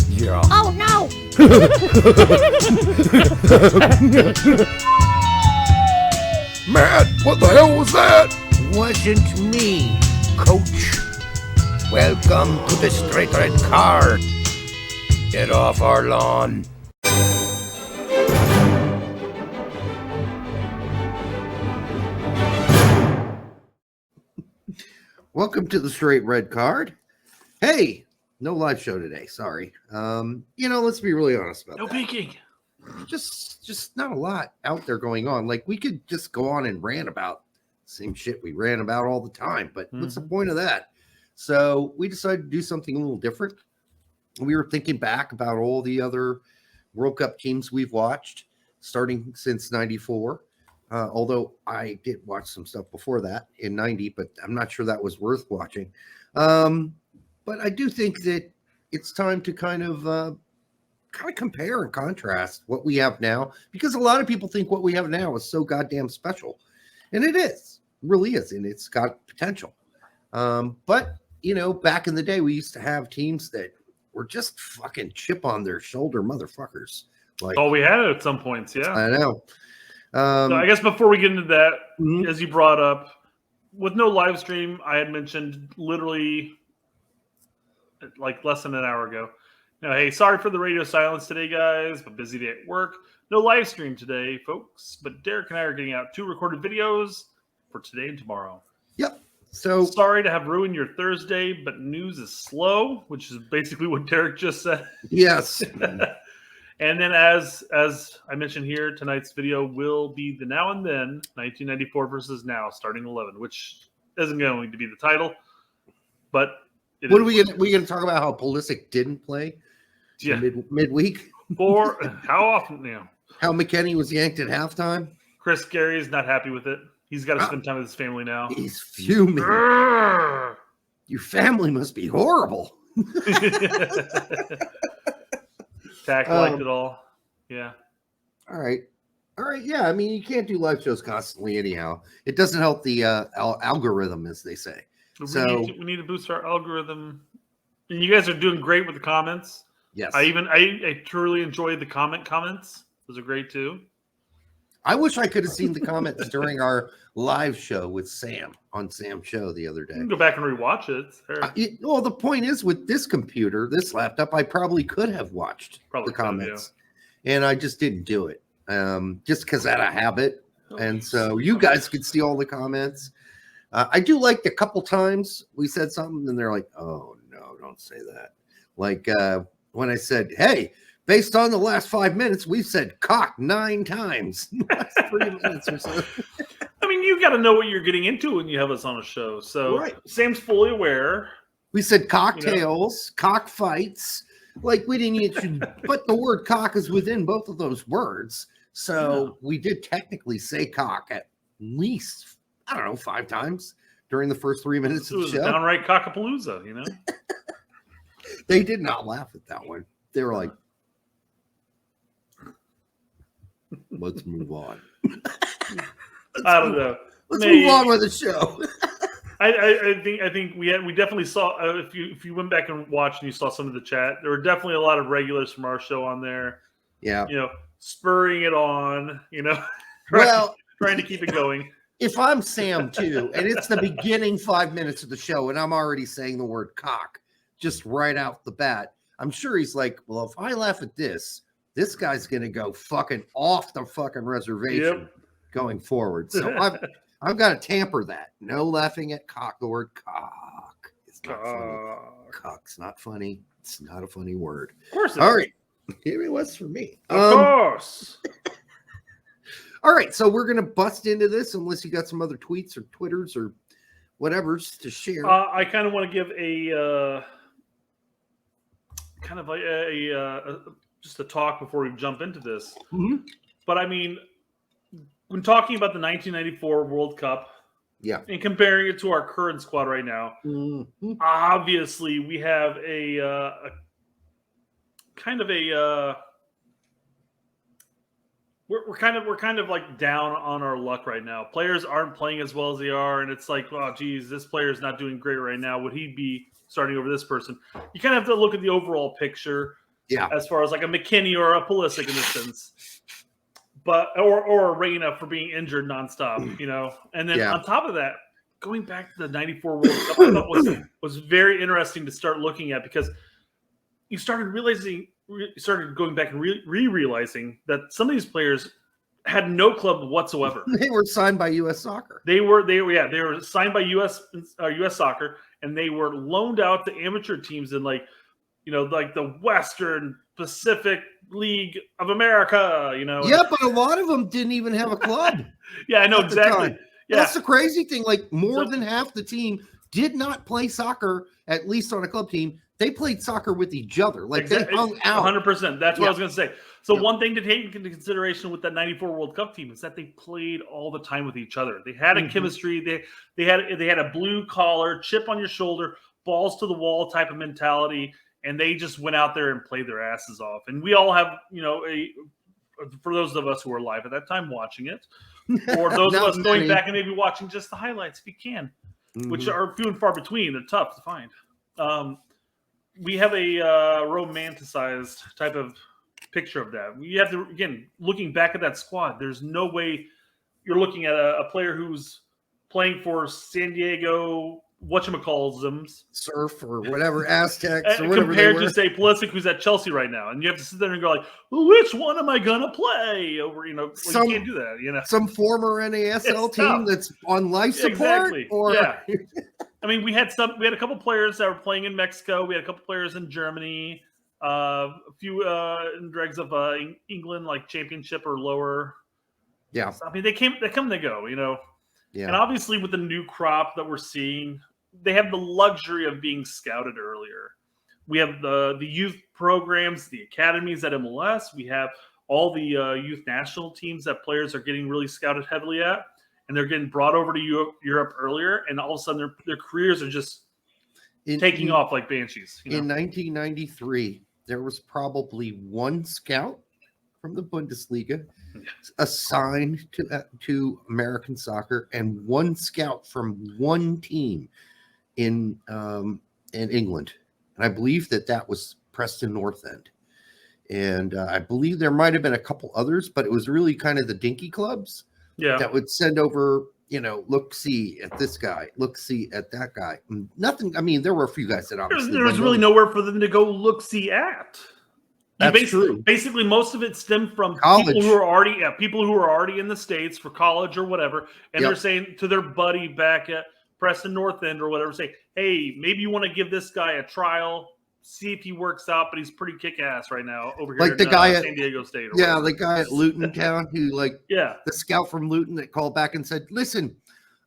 Yeah. Oh no! Matt, what the hell was that? Wasn't me, coach. Welcome to the Straight Red Card. Get off our lawn. Welcome to the Straight Red Card. Hey, no live show today. Sorry. Let's be really honest about No that. peeking. Just not a lot out there going on. Like, we could just go on and rant about the same shit we ran about all the time, but what's the point of that? So we decided to do something a little different. We were thinking back about all the other World Cup teams we've watched starting since 94. Although I did watch some stuff before that in 90, but I'm not sure that was worth watching. But I do think that it's time to kind of compare and contrast what we have now, because a lot of people think what we have now is so goddamn special. And it is, really is, and it's got potential. But, back in the day, we used to have teams that were just fucking chip on their shoulder motherfuckers. Like, Oh, we had it at some points, yeah. I know. So I guess before we get into that, as you brought up, with no live stream, I had mentioned literally like less than an hour ago. Now, hey, sorry for the radio silence today, guys, but busy day at work. No live stream today, folks. But Derek and I are getting out 2 recorded videos for today and tomorrow. Yep. So sorry to have ruined your Thursday, but news is slow, which is basically what Derek just said. Yes. And then as I mentioned here, tonight's video will be the Now and Then 1994 versus Now starting 11, which isn't going to be the title, but what are we going to talk about? How Pulisic didn't play midweek? For how often now? How McKennie was yanked at halftime? Chris Gary is not happy with it. He's got to spend time with his family now. He's fuming. Your family must be horrible. Tack liked it all. Yeah. All right. Yeah. I mean, you can't do live shows constantly anyhow. It doesn't help the algorithm, as they say. We need to boost our algorithm. And you guys are doing great with the comments. Yes. I truly enjoyed the comments. Those are great too. I wish I could have seen the comments during our live show with Sam on Sam's show the other day. You can go back and rewatch it. Well, the point is, with this computer, this laptop, I probably could have watched the comments, and I just didn't do it, just because out of habit. And so you guys could see all the comments. I do like the couple times we said something, and they're like, "Oh no, don't say that." Like when I said, "Hey, based on the last 5 minutes, we've said cock 9 times in the last 3 minutes or so." I mean, you got to know what you're getting into when you have us on a show. So right. Sam's fully aware. We said cocktails, cockfights. Like, we didn't even, but the word cock is within both of those words. So we did technically say cock at least, 5 times during the first 3 minutes of the show. Downright cockapalooza, They did not laugh at that one. They were like, let's move on. I don't know. Let's move on with the show. I think we definitely saw if you went back and watched and you saw some of the chat, there were definitely a lot of regulars from our show on there. Yeah. Spurring it on, trying to keep it going. If I'm Sam too, and it's the beginning 5 minutes of the show, and I'm already saying the word cock just right out the bat, I'm sure he's like, well, if I laugh at this guy's gonna go fucking off the fucking reservation going forward. So I've got to tamper that. No laughing at cock. The word cock is not funny. Cock's not funny. It's not a funny word. Of course. All right. Here it was for me. Of course. All right. So we're gonna bust into this, unless you got some other tweets or Twitters or whatever's to share. I kind of want to give just a talk before we jump into this. Mm-hmm. But I mean, when talking about the 1994 World Cup, and comparing it to our current squad right now, obviously we have we're kind of like down on our luck right now. Players aren't playing as well as they are, and it's like, oh, geez, this player is not doing great right now. Would he be starting over this person. You kind of have to look at the overall picture. Yeah. As far as like a McKinney or a Pulisic in this sense. But or a Reina for being injured nonstop, you know. And then on top of that, going back to the '94 World Cup, I thought was very interesting to start looking at, because you started going back and realizing that some of these players had no club whatsoever. They were signed by U.S. Soccer. They were signed by U.S. Soccer, and they were loaned out to amateur teams in like the Western Pacific League of America, you know. Yeah, but a lot of them didn't even have a club. Yeah, I know exactly. Yeah. That's the crazy thing. Like more than half the team did not play soccer, at least on a club team. They played soccer with each other. Like they hung out. 100%. That's what I was going to say. So one thing to take into consideration with that '94 World Cup team is that they played all the time with each other. They had a chemistry. They had a blue collar, chip on your shoulder, balls to the wall type of mentality. And they just went out there and played their asses off. And we all have, for those of us who were live at that time watching it, or those of us going back and maybe watching just the highlights if you can, which are few and far between. They're tough to find. We have a romanticized type of picture of that. We have to, again, looking back at that squad, there's no way you're looking at a player who's playing for San Diego whatchamacallsums, Surf or whatever, Aztecs or whatever compared to say Pulisic, who's at Chelsea right now, and you have to sit there and go like, well, which one am I gonna play over? You can't do that. Some former NASL team that's on life support. I mean, we had a couple players that were playing in Mexico. We had a couple players in Germany, a few in dregs of England, like championship or lower. Yeah, so, I mean, they come, they go. Yeah. And obviously with the new crop that we're seeing, they have the luxury of being scouted earlier. We have the youth programs, the academies at MLS. We have all the youth national teams that players are getting really scouted heavily at, and they're getting brought over to Europe earlier, and all of a sudden their careers are just taking off like banshees. In 1993, there was probably one scout from the Bundesliga assigned to American soccer, and one scout from one team in England, and I believe that was Preston North End, and I believe there might have been a couple others, but it was really kind of the dinky clubs that would send over, look, see at this guy, look, see at that guy. Nothing. I mean, there were a few guys that obviously there was really nowhere for them to go look, see at. That's true. Basically, most of it stemmed from college. people who are already in the States for college or whatever, and they're saying to their buddy back at Preston North End or whatever, say, hey, maybe you want to give this guy a trial, see if he works out, but he's pretty kick-ass right now over here like the guy at San Diego State. The guy at Luton Town who, the scout from Luton that called back and said, listen,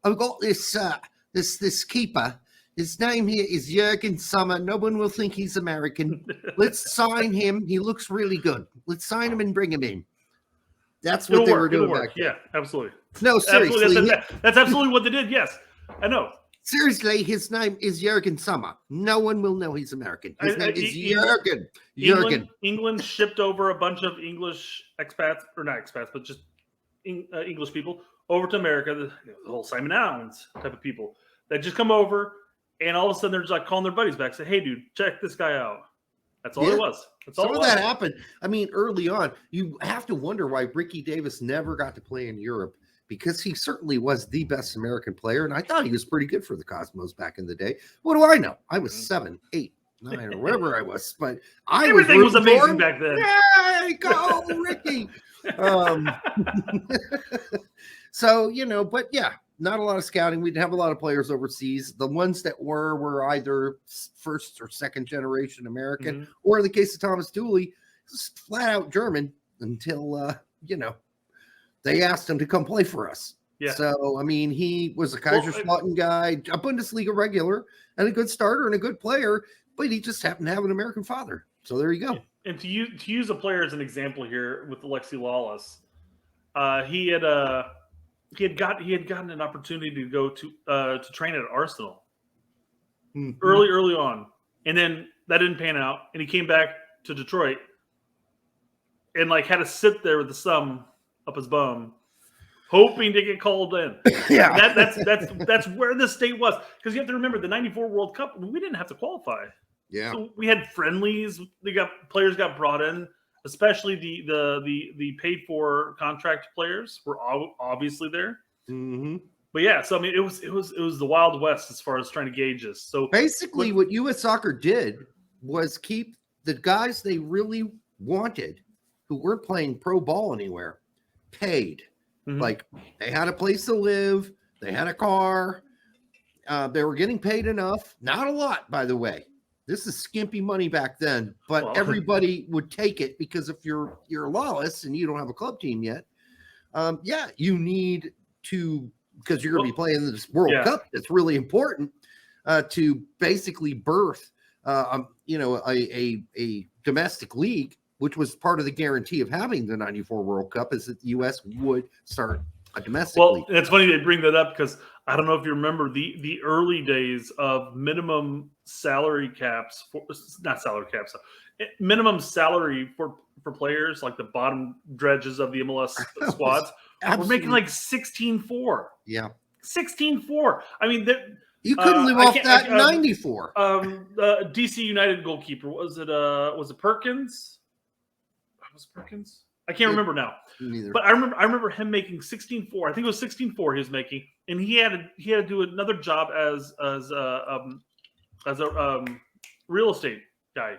I've got this keeper. His name here is Jürgen Sommer. No one will think he's American. Let's sign him. He looks really good. Let's sign him and bring him in. That's what they were doing back then. Yeah, absolutely. No, seriously. Absolutely. That's absolutely what they did. Yes, I know. Seriously, his name is Jürgen Sommer. No one will know he's American. His name is Jürgen. England shipped over a bunch of English expats, or not expats, but just English people over to America, the whole Simon Allens type of people that just come over. And all of a sudden, they're just like calling their buddies back, say, "Hey, dude, check this guy out." That's all it was. That's all. Some of that happened. I mean, early on, you have to wonder why Ricky Davis never got to play in Europe, because he certainly was the best American player, and I thought he was pretty good for the Cosmos back in the day. What do I know? I was 7, 8, 9, or wherever I was, but everything was amazing back then. Yay, go Ricky! So but yeah. Not a lot of scouting. We didn't have a lot of players overseas. The ones that were either first or second generation American, or in the case of Thomas Dooley, just flat out German until they asked him to come play for us. Yeah. So I mean, he was a Kaiserslautern guy, a Bundesliga regular, and a good starter and a good player, but he just happened to have an American father. So there you go. And to use a player as an example here with Alexi Lawless, he had gotten an opportunity to go to train at Arsenal early on, and then that didn't pan out, and he came back to Detroit and had to sit there with the thumb up his bum hoping to get called in. Yeah. That's where the state was, because you have to remember the '94 World Cup. We didn't have to qualify. Yeah. So we had friendlies. Players got brought in, especially the paid for contract players were obviously there. Mm-hmm. But yeah, so I mean, it was the Wild West as far as trying to gauge this. So basically, what U.S. Soccer did was keep the guys they really wanted, who weren't playing pro ball anywhere, paid. Mm-hmm. Like they had a place to live, they had a car, they were getting paid enough. Not a lot, by the way. This is skimpy money back then, but everybody would take it, because if you're lawless and you don't have a club team yet, you need to, because you're going to be playing this World Cup. It's really important to basically birth, a domestic league, which was part of the guarantee of having the '94 World Cup, is that the U.S. would start a domestic league. It's funny they bring that up, because I don't know if you remember the early days of minimum salary caps, minimum salary for players, like the bottom dredges of the MLS squads. We're making like 16.4. Yeah. 16.4. I mean, you couldn't live off that in '94. DC United goalkeeper, was it Perkins? Was it Perkins? I can't remember now. Neither. But I remember him making 16.4. I think it was 16.4 he was making, and he had to do another job as a real estate guy,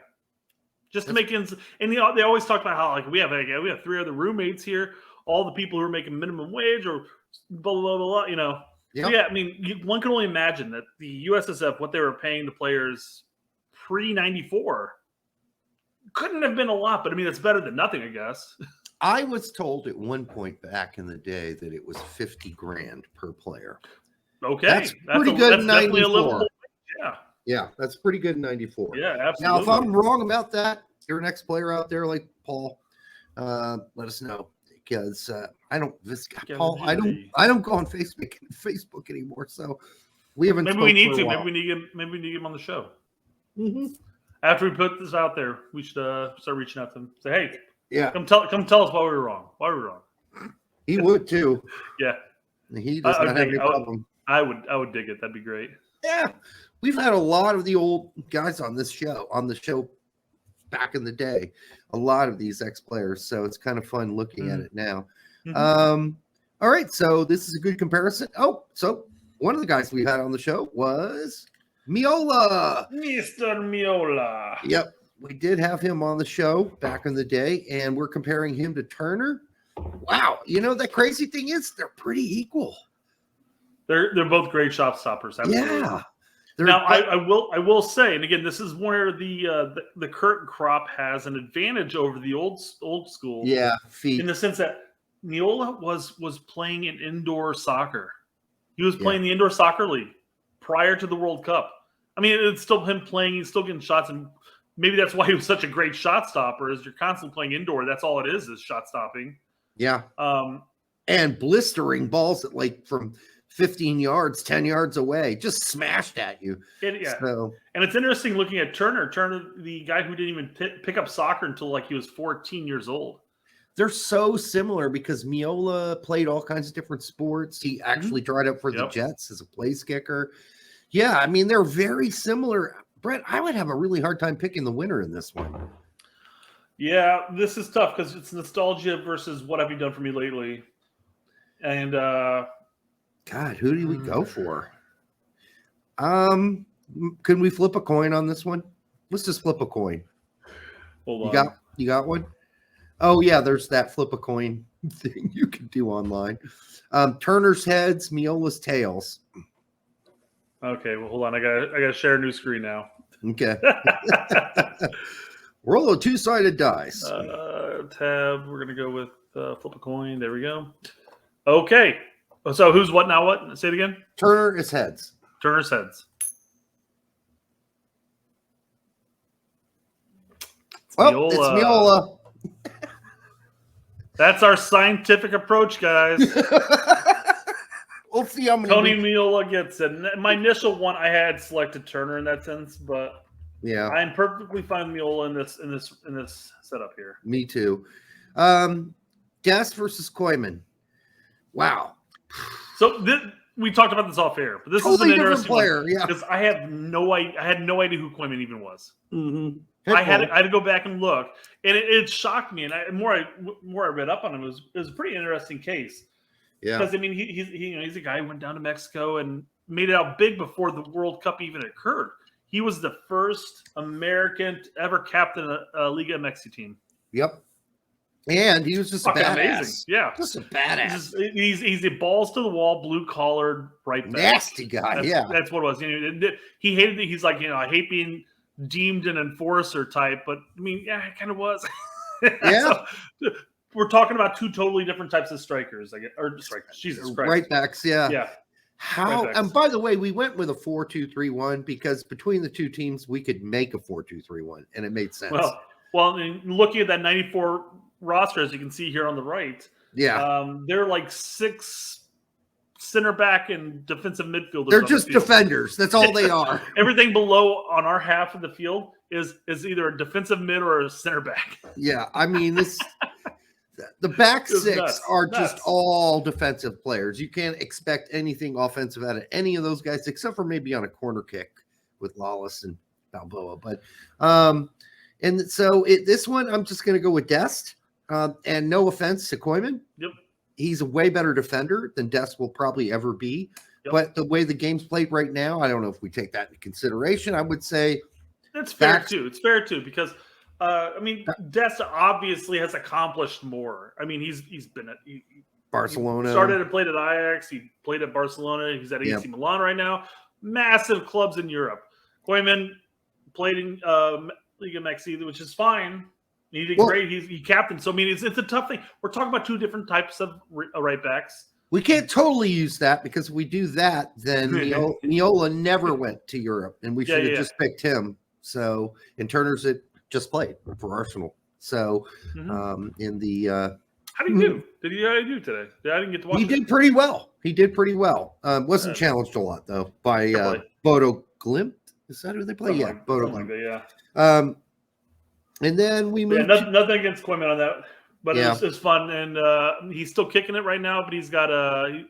just to make ends. And they always talk about how, like, we have 3 other roommates here, all the people who are making minimum wage or blah blah blah, you know. Yep. So yeah, I mean, one can only imagine that the USSF, what they were paying the players pre '94, couldn't have been a lot, but I mean, it's better than nothing, I guess. I was told at one point back in the day that it was $50,000 per player. Okay, that's pretty good in '94. Yeah, that's pretty good in '94. Yeah, absolutely. Now, if I'm wrong about that, you're an ex-player out there like Paul, let us know, because I don't go on Facebook anymore, so we haven't. Maybe we need to. Maybe we need him on the show. Mm-hmm. After we put this out there, we should start reaching out to him. Say, hey, yeah, come tell us why we were wrong. He would too. Yeah, he does not have any problem. I would dig it. That'd be great. Yeah, we've had a lot of the old guys on the show back in the day. A lot of these ex-players, so it's kind of fun looking at it now. Mm-hmm. All right, so this is a good comparison. Oh, so one of the guys we had on the show was Miola. Mr. Miola. Yep, we did have him on the show back in the day, and we're comparing him to Turner. Wow, the crazy thing is they're pretty equal. They're both great shot stoppers. Absolutely. Yeah. Now, I will say, and again, this is where the current crop has an advantage over the old school. Yeah, feet. In the sense that Miola was playing in indoor soccer. He was playing the indoor soccer league prior to the World Cup. I mean, it's still him playing. He's still getting shots, and maybe that's why he was such a great shot stopper. Is you're constantly playing indoor. That's all it is shot stopping. Yeah. And blistering balls at from 15 yards, 10 yards away, just smashed at you. And it's interesting looking at Turner. Turner, the guy who didn't even pick up soccer until he was 14 years old. They're so similar because Miola played all kinds of different sports. He actually tried out for the Jets as a place kicker. Yeah, I mean, they're very similar. Brett, I would have a really hard time picking the winner in this one. Yeah, this is tough because it's nostalgia versus what have you done for me lately. And God, who do we go for? Can we flip a coin on this one? Let's just flip a coin. Hold on. You got one? Oh yeah, there's that flip a coin thing you can do online. Turner's heads, Miola's tails. Okay, well hold on. I gotta share a new screen now. Okay. Roll a two-sided dice. Tab. We're gonna go with flip a coin. There we go. Okay. So who's what now? What? Say it again. Turner is heads. Turner's heads. It's Miola. That's our scientific approach, guys. We'll see how many. Tony Miola gets it. My initial one, I had selected Turner in that sense, but yeah, I'm perfectly fine with Miola in this setup here. Me too. Guest versus Koyman. Wow. So we talked about this off air, but this Totally is an different interesting player. one, Yeah. because I had no idea who Koeman even was. Mm-hmm. I had to go back and look, and it shocked me. And the more I read up on him, it was a pretty interesting case. Yeah. Because I mean, he's a guy who went down to Mexico and made it out big before the World Cup even occurred. He was the first American to ever captain a Liga MX team. Yep. And he was just a badass. Amazing. Yeah. Just a badass. He's a balls to the wall, blue collared, right back. Nasty guy. That's what it was. He hated it. He's like, I hate being deemed an enforcer type, but I mean, yeah, it kind of was. Yeah. So, we're talking about two totally different types of strikers, or strikers. Jesus Christ. Right backs, yeah. Yeah. How? Right backs. And by the way, we went with a 4-2-3-1 because between the two teams, we could make a 4-2-3-1, and it made sense. Well, and looking at that 94 roster, as you can see here on the right, they're like 6 center back and defensive midfielders. They're just defenders. That's all they are. Everything below on our half of the field is either a defensive mid or a center back. Yeah, I mean this. The back six nuts. are just all defensive players. You can't expect anything offensive out of any of those guys, except for maybe on a corner kick with Lawless and Balboa. But and so this one, I'm just going to go with Dest. And no offense to Koeman. Yep. He's a way better defender than Dest will probably ever be. Yep. But the way the game's played right now, I don't know if we take that into consideration. I would say that's fair too. It's fair too, because I mean, Dest obviously has accomplished more. I mean, he's been at Barcelona. He started and played at Ajax. He played at Barcelona. He's at AC Milan right now. Massive clubs in Europe. Koeman played in Liga MX, which is fine. He did great. He captained. So I mean, it's a tough thing. We're talking about two different types of right backs. We can't totally use that, because if we do that, then Miola never went to Europe, and we should have just picked him. So, and Turner's just played for Arsenal. So, in the how did he do? How did he do today? I didn't get to watch. He did pretty well. Wasn't challenged a lot though by Bodo Glimt. Is that who they play? Yeah, Bodo Glimt. And then we moved. Nothing against Koeman on that, but it's fun, and he's still kicking it right now. But he's got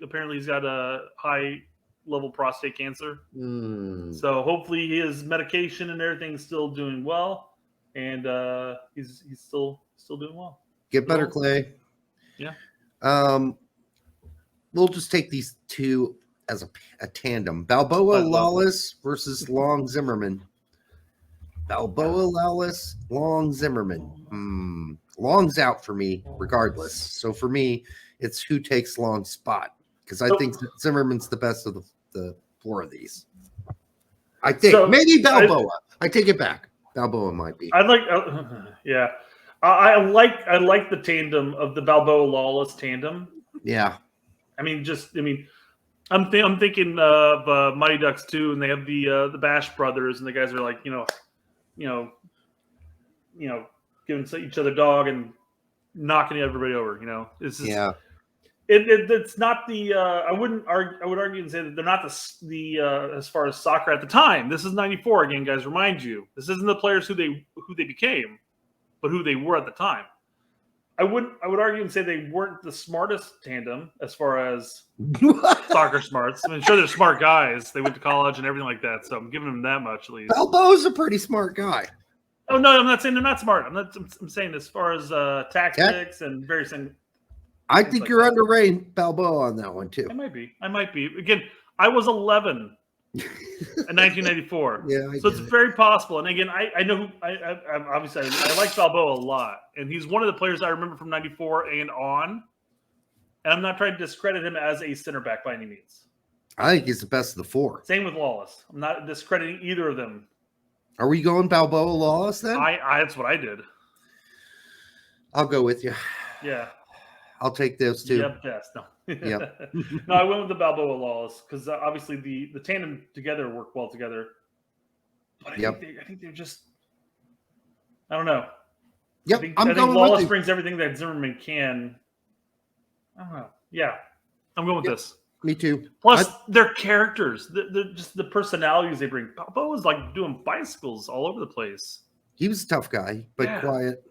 apparently he's got a high level prostate cancer. So hopefully his medication and everything's still doing well, and he's still doing well. Get better, Clay. Yeah. We'll just take these two as a tandem: Balboa Lawless versus Long Zimmerman. Balboa Lawless, Long Zimmerman. Long's out for me, regardless. So for me, it's who takes Long's spot, because I think Zimmerman's the best of the four of these. I think maybe Balboa. I take it back. Balboa might be. I like the tandem of the Balboa Lawless tandem. Yeah. I'm thinking of Mighty Ducks 2, and they have the Bash brothers, and the guys are like, giving each other dog and knocking everybody over. It's just, it's not the. I would argue and say that they're not the as far as soccer at the time. This is '94 again, guys. Remind you, this isn't the players who they became, but who they were at the time. I would argue and say they weren't the smartest tandem as far as soccer smarts. I mean, sure, they're smart guys. They went to college and everything like that, so I'm giving them that much at least. Balboa's a pretty smart guy. Oh no, I'm not saying they're not smart. I'm saying as far as tactics and various things. I think you're underrating Balboa on that one too. I might be. Again, I was 11 in 1994. So it's very possible. And again, I know I obviously I like Balboa a lot, and he's one of the players I remember from '94 and on. And I'm not trying to discredit him as a center back by any means. I think he's the best of the four. Same with Lawless. I'm not discrediting either of them. Are we going Balboa Lawless then? That's what I did. I'll go with you. Yeah. I'll take those two. Yep, yes. No. Yep. No, I went with the Balboa Lawless because obviously the tandem together work well together. But I think they're just, I don't know. Yep. I think Lawless brings everything that Zimmerman can. I don't know. Yeah. I'm going with this. Me too. Plus, their characters, they're just the personalities they bring. Balboa was like doing bicycles all over the place. He was a tough guy, but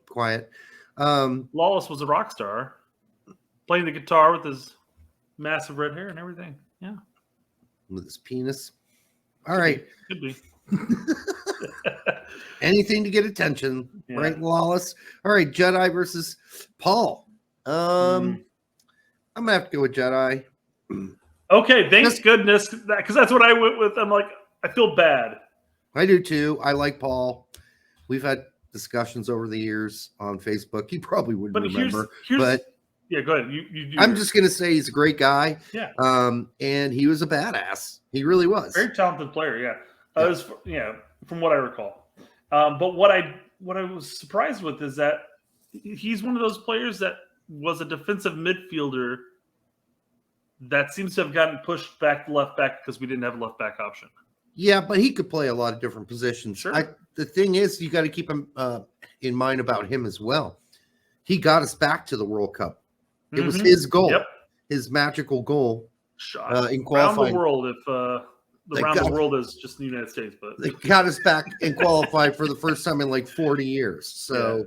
quiet. Lawless was a rock star, playing the guitar with his Massive red hair and everything. Yeah. With his penis. All right. Could be. Anything to get attention, right, Lawless? All right, Jedi versus Paul. I'm gonna have to go with Jedi. Okay, thanks goodness, because that's what I went with. I'm like, I feel bad. I do too. I like Paul. We've had discussions over the years on Facebook. He probably wouldn't remember, but yeah, go ahead. You do. I'm just gonna say he's a great guy. Yeah. And he was a badass. He really was. Very talented player. Yeah. From what I recall. But what I was surprised with is that he's one of those players that was a defensive midfielder that seems to have gotten pushed back to left back because we didn't have a left back option. Yeah, but he could play a lot of different positions. Sure. The thing is, you got to keep him in mind about him as well. He got us back to the World Cup. It was his goal, his magical goal in qualifying. Around the world, if the world is just the United States, but they got us back and qualified for the first time in like 40 years. So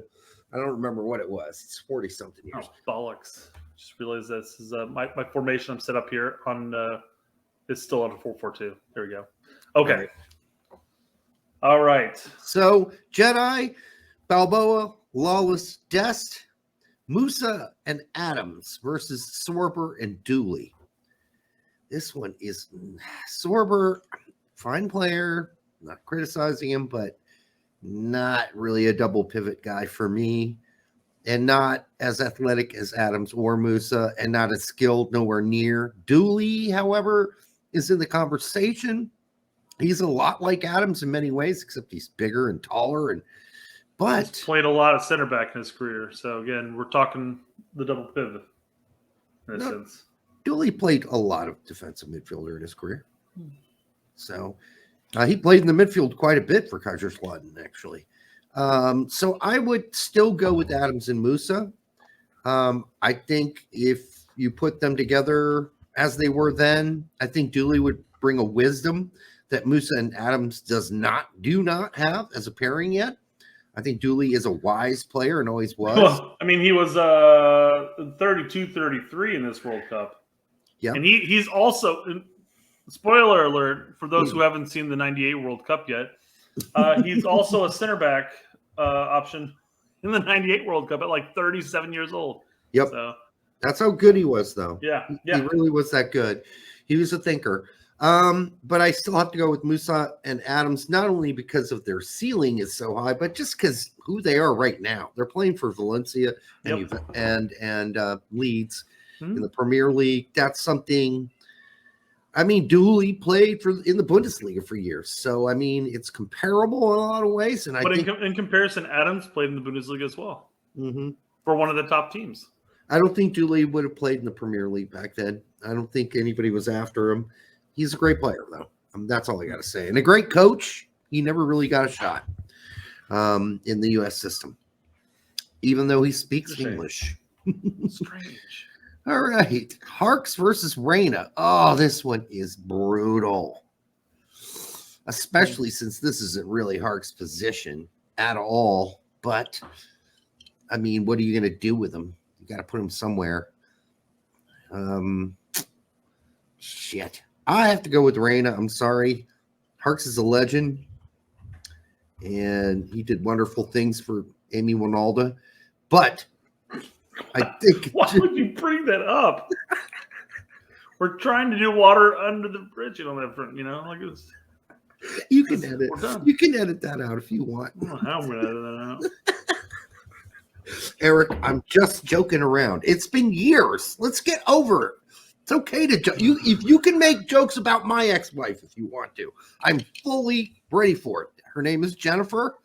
I don't remember what it was. It's 40 something years. Oh, bollocks! Just realized this is my formation. I'm set up here on. It's still on a 4-4-2. There we go. Okay. All right. So Jedi, Balboa, Lawless, Dest, Musa, and Adams versus Sorber and Dooley. This one is Sorber, fine player, not criticizing him, but not really a double pivot guy for me, and not as athletic as Adams or Musa, and not as skilled, nowhere near. Dooley, however, is in the conversation. He's a lot like Adams in many ways, except he's bigger and taller, but he's played a lot of center back in his career. So again, we're talking the double pivot in a sense. Dooley played a lot of defensive midfielder in his career. So he played in the midfield quite a bit for Kaiserslautern, actually. So I would still go with Adams and Musa. I think if you put them together as they were then, I think Dooley would bring a wisdom that Musa and Adams do not have as a pairing yet. I think Dooley is a wise player and always was. Well, I mean, he was 32-33 in this World Cup. Yeah. And he's also, spoiler alert, for those who haven't seen the 98 World Cup yet, he's also a center back option in the 98 World Cup at like 37 years old. Yep. So, that's how good he was, though. Yeah. He really was that good. He was a thinker. But I still have to go with Musa and Adams, not only because of their ceiling is so high, but just because who they are right now. They're playing for Valencia and Leeds in the Premier League. That's something. I mean, Dooley played in the Bundesliga for years, so I mean, it's comparable in a lot of ways. And in comparison, Adams played in the Bundesliga as well for one of the top teams. I don't think Dooley would have played in the Premier League back then. I don't think anybody was after him. He's a great player, though. That's all I got to say. And a great coach. He never really got a shot in the U.S. system, even though he speaks English. Strange. All right. Harks versus Reyna. Oh, this one is brutal, especially since this isn't really Hark's position at all. But, I mean, what are you going to do with him? You got to put him somewhere. Shit. I have to go with Reyna. I'm sorry. Harks is a legend, and he did wonderful things for Amy Winalda. But I think... Why would you bring that up? We're trying to do water under the bridge. You know, like it's... You can edit. You can edit that out if you want. I don't know how I'm going to edit that out. Eric, I'm just joking around. It's been years. Let's get over it. It's okay to joke. If you can make jokes about my ex-wife if you want to. I'm fully ready for it. Her name is Jennifer.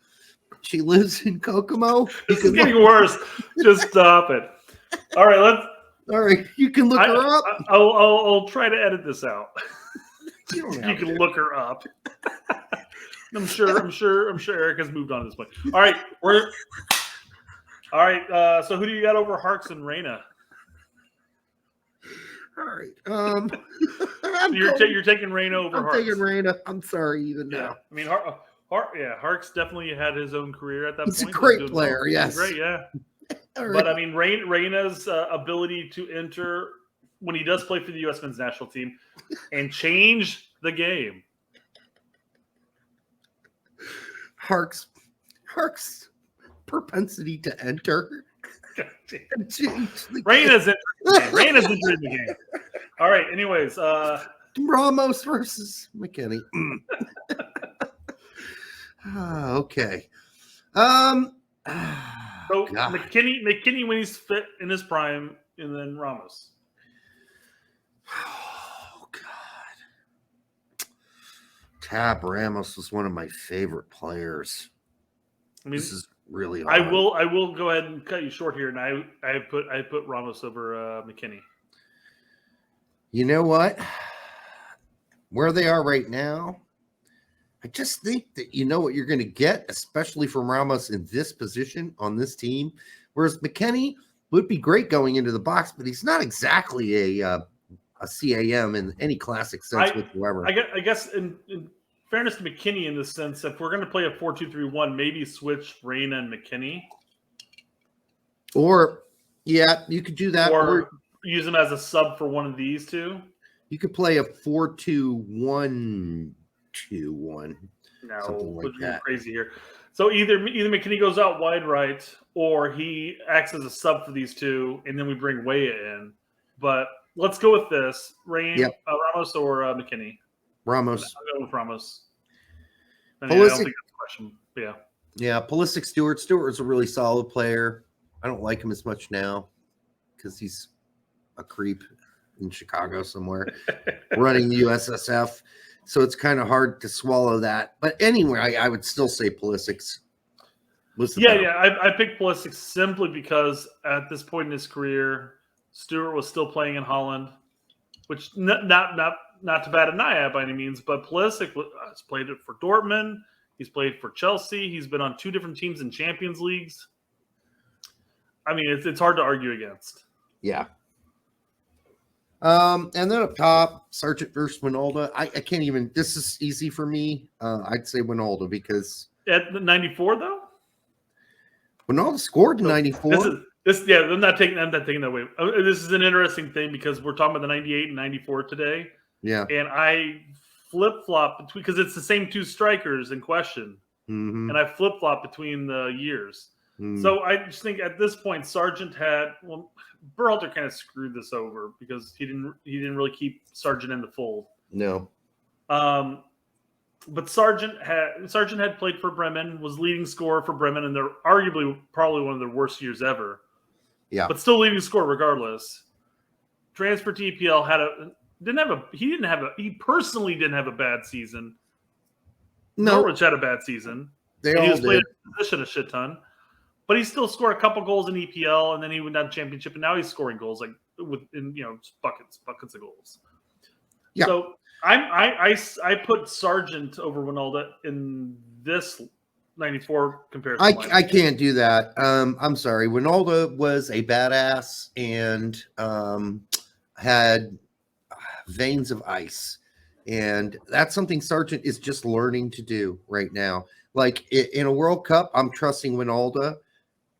She lives in Kokomo. This is getting worse. Just stop it. All right, All right, you can look her up. I'll try to edit this out. You can look her up. I'm sure Eric has moved on at this point. All right, so who do you got over Harks and Reyna? All right. You're taking Reyna over Harks. I'm taking Reyna. I'm sorry, even now. I mean, Harks definitely had his own career at that point. He's a great player, yes. Great, yeah. All right. But I mean, Reyna's ability to enter when he does play for the U.S. men's national team and change the game. Hark's propensity to enter. Rain is entered the game. All right. Anyways, Ramos versus McKinney. Okay. So God. McKinney when he's fit in his prime, and then Ramos. Oh God. Tab Ramos was one of my favorite players. I mean, this is really hard. I will go ahead and cut you short here, and I put Ramos over McKinney. You know what? Where they are right now, I just think that you know what you're going to get, especially from Ramos in this position on this team. Whereas McKinney would be great going into the box, but he's not exactly a CAM in any classic sense whatsoever. I guess in fairness to McKinney, in the sense, if we're going to play a 4-2-3-1, maybe switch Reyna and McKinney. Or, yeah, you could do that. Or use him as a sub for one of these two. You could play a 4-2-1-2-1. No, something like that. Crazy here. So either McKinney goes out wide right, or he acts as a sub for these two, and then we bring Weah in. But let's go with this: Ramos or McKinney. Ramos. I'll go with Ramos. I don't think that's a question. Yeah, Pulisic Stewart. Stewart is a really solid player. I don't like him as much now because he's a creep in Chicago somewhere running the USSF. So it's kind of hard to swallow that. But anyway, I would still say Pulisic's. I picked Pulisic simply because at this point in his career, Stewart was still playing in Holland, which not to bat an eye at by any means, but Pulisic has played it for Dortmund. He's played for Chelsea. He's been on 2 different teams in Champions Leagues. I mean, it's hard to argue against. Yeah. And then up top, Sargent versus Winalda. I can't even. This is easy for me. I'd say Winalda because at 94 though. Winalda scored in 94. I'm not taking that away. This is an interesting thing because we're talking about the 98 and 94 today. Yeah. And I flip-flop between, because it's the same 2 strikers in question. Mm-hmm. And I flip-flop between the years. Mm. So I just think at this point, Sargent had, Berhalter kind of screwed this over because he didn't really keep Sargent in the fold. No. But Sargent had played for Bremen, was leading scorer for Bremen, and they're arguably probably one of their worst years ever. Yeah. But still leading scorer regardless. Transfer to EPL he personally didn't have a bad season. No. Norwich had a bad season. He was playing in position a shit ton. But he still scored a couple goals in EPL, and then he went down to championship, and now he's scoring goals buckets of goals. Yeah. So I put Sargent over Winalda in this 94 comparison. I can't do that. I'm sorry. Winalda was a badass and had veins of ice, and that's something Sargent is just learning to do right now. Like in a World Cup, I'm trusting Winalda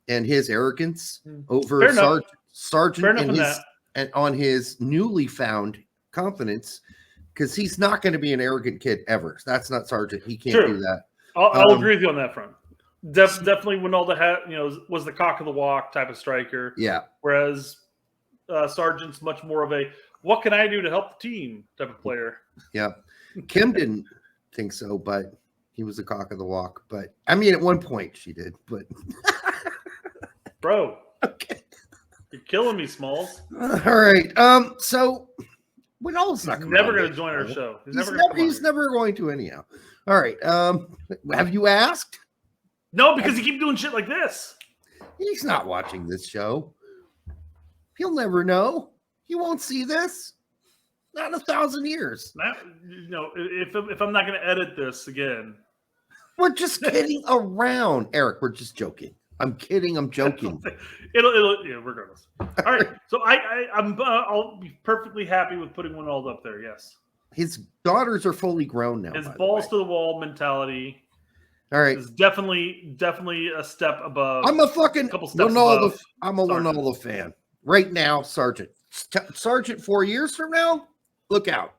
and his arrogance over Sargent and on his newly found confidence, because he's not going to be an arrogant kid ever. That's not Sargent. He can't do that. I'll agree with you on that front. Definitely Winalda was the cock of the walk type of striker. Yeah. Whereas Sargent's much more of a what can I do to help the team type of player. Yeah. Kim didn't think so, but he was the cock of the walk. But I mean, at one point she did, but bro. Okay. You're killing me, Smalls. All right. So Winalda's not never going to join our show. He's never going to anyhow. All right. Have you asked? No, because he keeps doing shit like this. He's not watching this show. He'll never know. He won't see this. Not in 1,000 years. If I'm not going to edit this again. We're just kidding around. Eric, we're just joking. I'm kidding. I'm joking. It'll regardless. All right. So I'll be perfectly happy with putting Winalda up there. Yes. His daughters are fully grown now. His balls to the wall mentality. All right. Is definitely a step above. I'm a fucking couple steps Winalda. above I'm a Winalda fan right now. Sargent Sergeant 4 years from now, look out.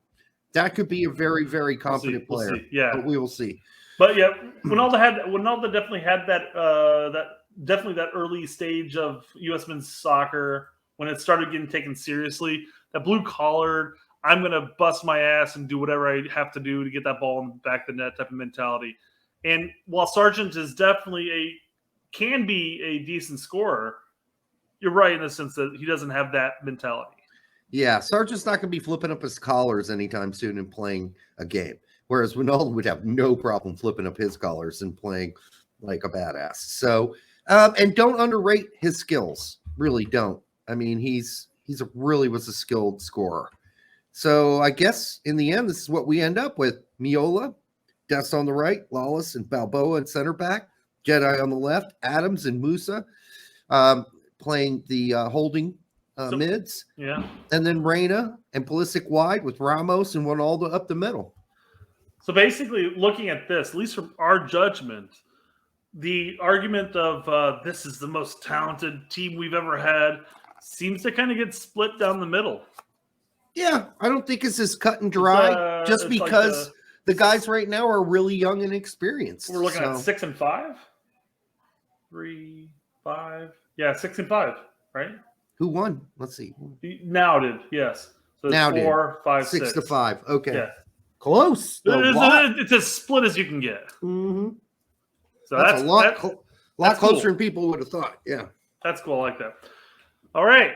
That could be a very, very competent player. We'll see. Yeah, but we will see. But yeah, Ronaldo definitely had that early stage of U.S. men's soccer when it started getting taken seriously. That blue collar, I'm gonna bust my ass and do whatever I have to do to get that ball in the back of the net type of mentality. And while Sargent is definitely can be a decent scorer, you're right in the sense that he doesn't have that mentality. Yeah, Sargent's not going to be flipping up his collars anytime soon and playing a game. Whereas Ronaldo would have no problem flipping up his collars and playing like a badass. So, and don't underrate his skills. Really don't. I mean, he's really was a skilled scorer. So I guess in the end, this is what we end up with. Miola, Dest on the right, Lawless and Balboa and center back, Jedi on the left, Adams and Musa playing the holding mids. Yeah. And then Reyna and Pulisic wide with Ramos and Ronaldo up the middle. So basically, looking at this, at least from our judgment, the argument of this is the most talented team we've ever had seems to kind of get split down the middle. Yeah, I don't think it's as cut and dry just because the guys right now are really young and experienced. We're looking at 6 and 5? 3, 5. Yeah, 6 and 5, right? Who won? Let's see. Now did, yes. So now 4, 5, 6 to 5. Okay. Yeah. Close. It's as split as you can get. Mm-hmm. So that's a lot closer cool. than people would have thought. Yeah. That's cool. I like that. All right.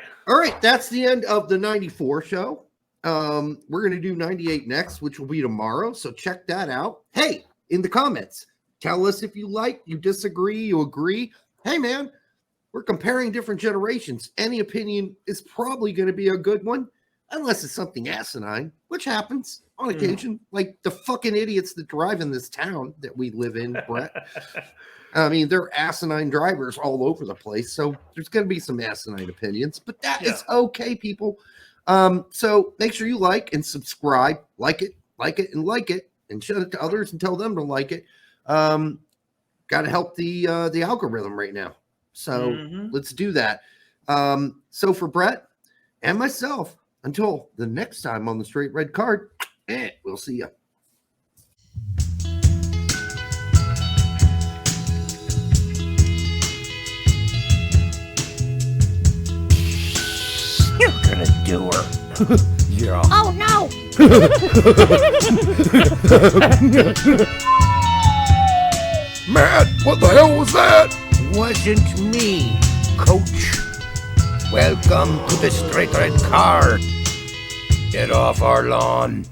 That's the end of the 94 show. We're going to do 98 next, which will be tomorrow. So check that out. Hey, in the comments, tell us if you like, you disagree, you agree. Hey, man, we're comparing different generations. Any opinion is probably going to be a good one, unless it's something asinine, which happens on occasion. Like the fucking idiots that drive in this town that we live in, Brett. I mean, they're asinine drivers all over the place. So there's going to be some asinine opinions, but that is okay, people. So make sure you like and subscribe, like it, and show it to others and tell them to like it. Got to help the algorithm right now. So let's do that. So for Brett and myself, until the next time on the Straight Red Card, we'll see you. You're gonna do her. Yeah. Oh no! Matt, what the hell was that? Wasn't me, Coach. Welcome to the Straight Red Card. Get off our lawn.